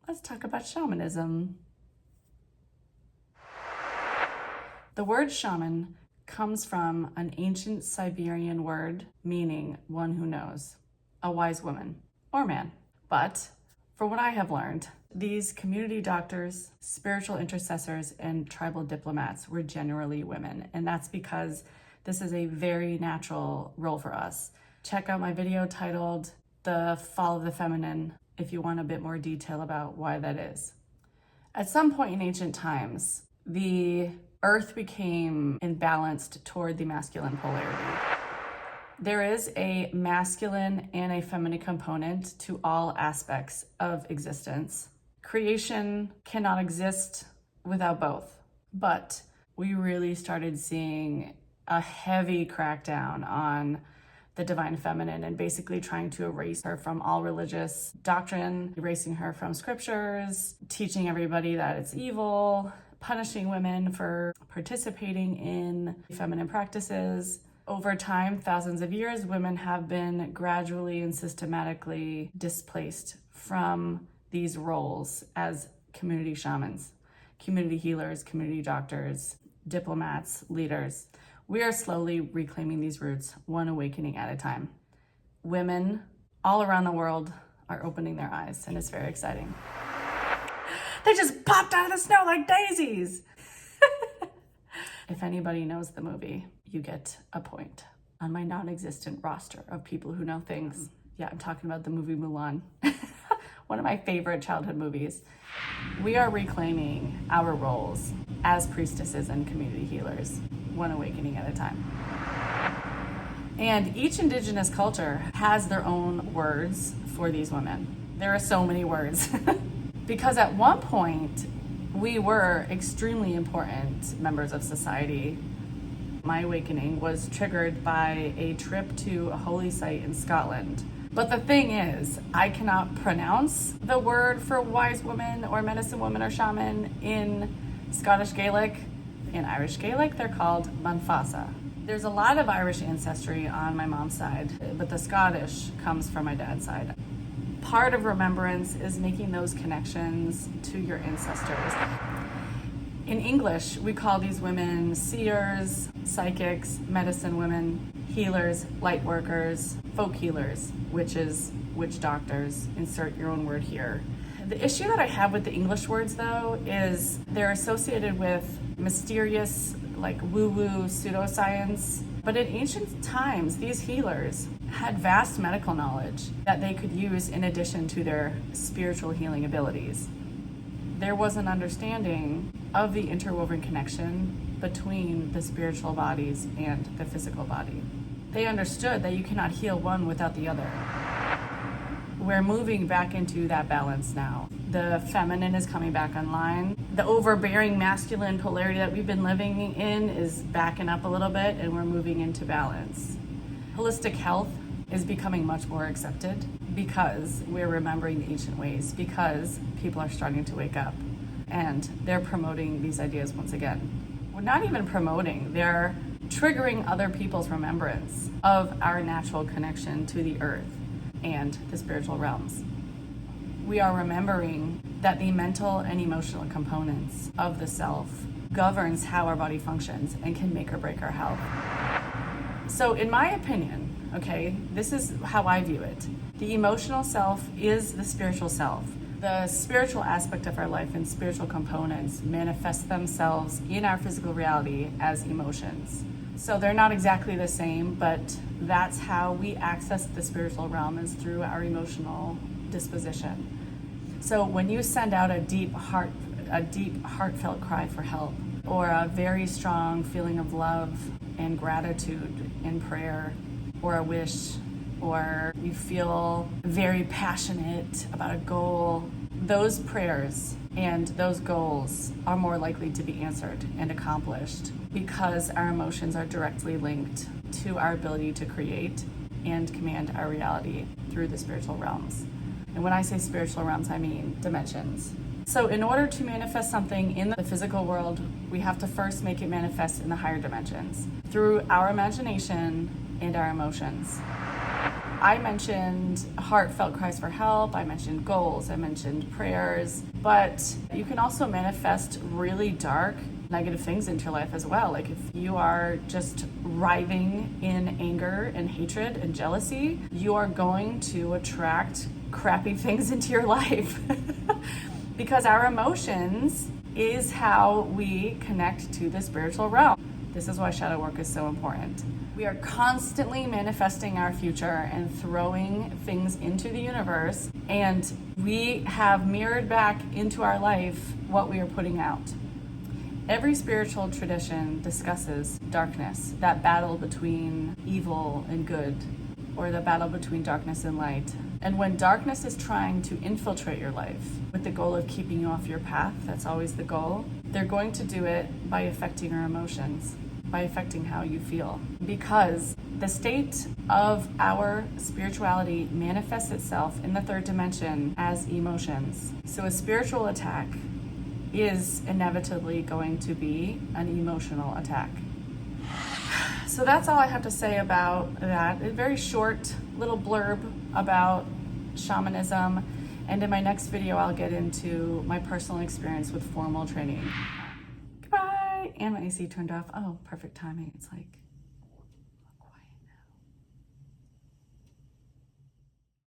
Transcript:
let's talk about shamanism. The word shaman comes from an ancient Siberian word meaning one who knows, a wise woman or man. But for what I have learned, these community doctors, spiritual intercessors, and tribal diplomats were generally women. And that's because this is a very natural role for us. Check out my video titled The Fall of the Feminine if you want a bit more detail about why that is. At some point in ancient times, the earth became imbalanced toward the masculine polarity. There is a masculine and a feminine component to all aspects of existence. Creation cannot exist without both, but we really started seeing a heavy crackdown on the divine feminine and basically trying to erase her from all religious doctrine, erasing her from scriptures, teaching everybody that it's evil, punishing women for participating in feminine practices. Over time, thousands of years, women have been gradually and systematically displaced from these roles as community shamans, community healers, community doctors, diplomats, leaders. We are slowly reclaiming these roots, one awakening at a time. Women all around the world are opening their eyes, and it's very exciting. They just popped out of the snow like daisies. If anybody knows the movie, you get a point on my non-existent roster of people who know things. Yeah, I'm talking about the movie Mulan. One of my favorite childhood movies. We are reclaiming our roles as priestesses and community healers, one awakening at a time. And each indigenous culture has their own words for these women. There are so many words. Because at one point, we were extremely important members of society. My awakening was triggered by a trip to a holy site in Scotland. But the thing is, I cannot pronounce the word for wise woman or medicine woman or shaman in Scottish Gaelic. In Irish Gaelic, they're called Manfasa. There's a lot of Irish ancestry on my mom's side, but the Scottish comes from my dad's side. Part of remembrance is making those connections to your ancestors. In English, we call these women seers, psychics, medicine women, healers, light workers, folk healers, witches, witch doctors, insert your own word here. The issue that I have with the English words, though, is they're associated with mysterious, like woo-woo pseudoscience. But in ancient times, these healers had vast medical knowledge that they could use in addition to their spiritual healing abilities. There was an understanding of the interwoven connection between the spiritual bodies and the physical body. They understood that you cannot heal one without the other. We're moving back into that balance now. The feminine is coming back online. The overbearing masculine polarity that we've been living in is backing up a little bit, and we're moving into balance. Holistic health is becoming much more accepted because we're remembering the ancient ways, because people are starting to wake up and they're promoting these ideas once again. We're not even promoting, they're triggering other people's remembrance of our natural connection to the earth and the spiritual realms. We are remembering that the mental and emotional components of the self governs how our body functions and can make or break our health. So in my opinion, okay, this is how I view it. The emotional self is the spiritual self. The spiritual aspect of our life and spiritual components manifest themselves in our physical reality as emotions. So they're not exactly the same, but that's how we access the spiritual realm, is through our emotional disposition. So when you send out a deep heartfelt cry for help, or a very strong feeling of love and gratitude in prayer, or a wish, or you feel very passionate about a goal, those prayers and those goals are more likely to be answered and accomplished because our emotions are directly linked to our ability to create and command our reality through the spiritual realms. And when I say spiritual realms, I mean dimensions. So in order to manifest something in the physical world, we have to first make it manifest in the higher dimensions through our imagination and our emotions. I mentioned heartfelt cries for help, I mentioned goals, I mentioned prayers, but you can also manifest really dark, negative things into your life as well. Like if you are just writhing in anger and hatred and jealousy, you are going to attract crappy things into your life. Because our emotions is how we connect to the spiritual realm. This is why shadow work is so important. We are constantly manifesting our future and throwing things into the universe, and we have mirrored back into our life what we are putting out. Every spiritual tradition discusses darkness, that battle between evil and good, or the battle between darkness and light. And when darkness is trying to infiltrate your life with the goal of keeping you off your path, that's always the goal, they're going to do it by affecting your emotions, by affecting how you feel. Because the state of our spirituality manifests itself in the third dimension as emotions. So a spiritual attack is inevitably going to be an emotional attack. So that's all I have to say about that. A very short little blurb about shamanism. And in my next video, I'll get into my personal experience with formal training. Goodbye. And my AC turned off. Oh, perfect timing. It's like